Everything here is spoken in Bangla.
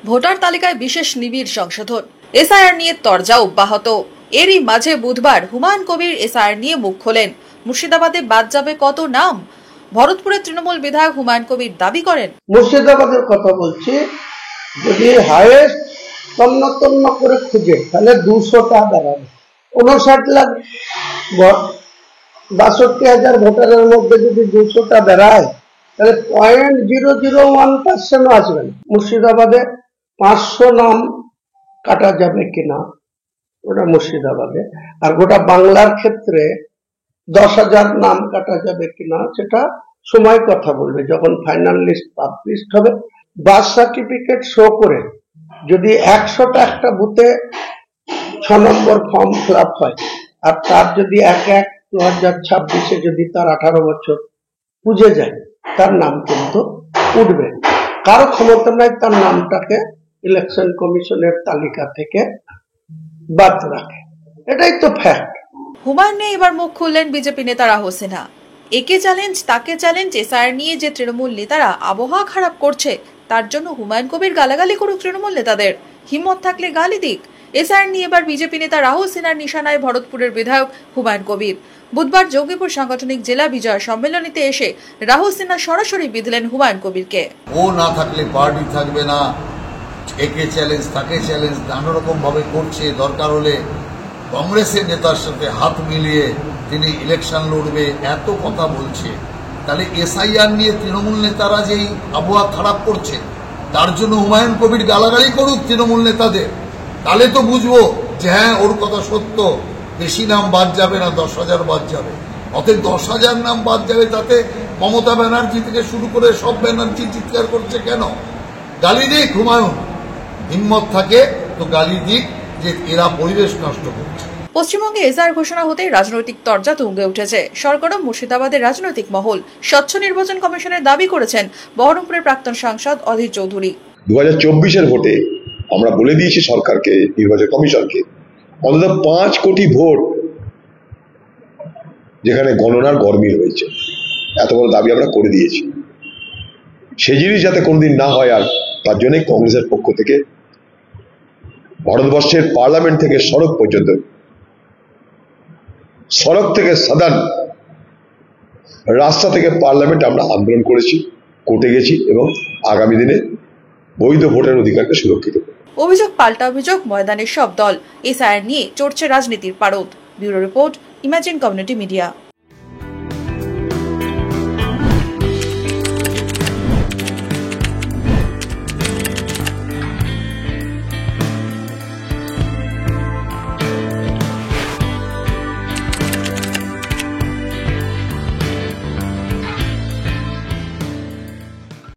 ভোটার তালিকায় বিশেষ নিবিড় সংশোধন, এসআইআর নিয়ে তরজা অব্যাহত। এরই মাঝে বুধবার হুমায়ুন কবির এসআইআর নিয়ে মুখ খোলেন। মুর্শিদাবাদে বাদ যাবে কত নাম? ভরতপুরের তৃণমূল বিধায়ক হুমায়ুন কবির দাবি করেন, মুর্শিদাবাদের কথা বলছি, যদি হাইয়েস্ট তন্ন করে খুঁজে তাহলে 200টা দাঁড়াবে। 59 লাখ 62,000 ভোটারের মধ্যে যদি 200টা বেড়ায় তাহলে 0.001% আসবে না। মুর্শিদাবাদে 500 নাম কাটা যাবে কিনা ওটা মুর্শিদাবাদে, আর গোটা বাংলার ক্ষেত্রে 10,000 নাম কাটা যাবে কিনা সেটা সময় কথা বলবে। যখন ফাইনাল লিস্ট পাবলিশ হবে, বার্থ সার্টিফিকেট শো করে যদি 100টা একটা বুথে 6 নম্বর ফর্ম ফিল আপ হয়, আর তার যদি 1/1/2026 যদি তার 18 বছর পুজে যায়, তার নাম কিন্তু উঠবে। কারো ক্ষমতা নাই তার নামটাকে ইলেকশন কমিশনের তালিকা থেকে বাদ রাখে, এটাই তো ফ্যাক্ট। হুমায়ুন নিয়ে এবার মুখ খুললেন বিজেপি নেতা রাহুল সিনহা। একে চ্যালেঞ্জ, তাকে চ্যালেঞ্জ। এসআইআর নিয়ে যে তৃণমূল নেতারা আবহাওয়া খারাপ করছে, তার জন্য হুমায়ুন কবির গালাগালি করুক তৃণমূল নেতাদের, হিম্মত থাকলে গালি দিক। এসআইআর নিয়ে এবার বিজেপি নেতা রাহুল সিনহার নিশানায় ভরতপুরের বিধায়ক হুমায়ুন কবির। বুধবার জঙ্গিপুর সাংগঠনিক জেলা বিজয় সম্মেলনীতে এসে রাহুল সিনহা সরাসরি বিঁধলেন হুমায়ুন কবিরকে। ও না থাকলে পার্টি থাকবে না, একে চ্যালেঞ্জ তাকে চ্যালেঞ্জ নানা রকম ভাবে করছে। দরকার হলে কংগ্রেসের নেতার সাথে হাত মিলিয়ে তিনি ইলেকশন লড়বে, এত কথা বলছে। তাহলে এসআইআর নিয়ে তৃণমূল নেতারা যেই আবহাওয়া খারাপ করছে, তার জন্য হুমায়ুন কবির গালাগালি করুক তৃণমূল নেতাদের, তাহলে তো বুঝবো যে হ্যাঁ ওর কথা সত্য। বেশি নাম বাদ যাবে না, 10,000 বাদ যাবে। অতএব 10,000 নাম বাদ যাবে, তাতে মমতা ব্যানার্জি থেকে শুরু করে সব ব্যানার্জি চিৎকার করছে কেন? গালি দিক হুমায়ুন, হিম্মত থাকে তো গালি দিক, যে এরা পরিবেশ নষ্ট করছে। পশ্চিমবঙ্গে এসআইআর ঘোষণা হতেই রাজনৈতিক তরজা তুঙ্গে উঠেছে। সরগরম মুর্শিদাবাদের রাজনৈতিক মহল। স্বচ্ছ নির্বাচন কমিশনের দাবি করেছেন বহরমপুরের প্রাক্তন সাংসদ অধীর চৌধুরী। 2024-এর ভোটে আমরা বলে দিয়েছি সরকারকে, নির্বাচন কমিশনকে, অন্তত 5 কোটি ভোট যেখানে গণনার গরমিল হয়েছে, এত বড় দাবি আমরা করে দিয়েছি। সে জিনিস যাতে কোনোদিন না হয়, আর তার জন্যই কংগ্রেসের পক্ষ থেকে ভারতবর্ষের পার্লামেন্ট থেকে সড়ক পর্যন্ত, সড়ক থেকে সদন, রাস্তা থেকে পার্লামেন্ট আমরা আন্দোলন করেছি, কোর্টে গেছি এবং আগামী দিনে বৈধ ভোটের অধিকারকে সুরক্ষিত করব। অভিযোগ পাল্টা অভিযোগ, ময়দানের সব দল। এসআইআর নিয়ে চড়ছে রাজনীতির পারদ। Bureau report, imagine community media.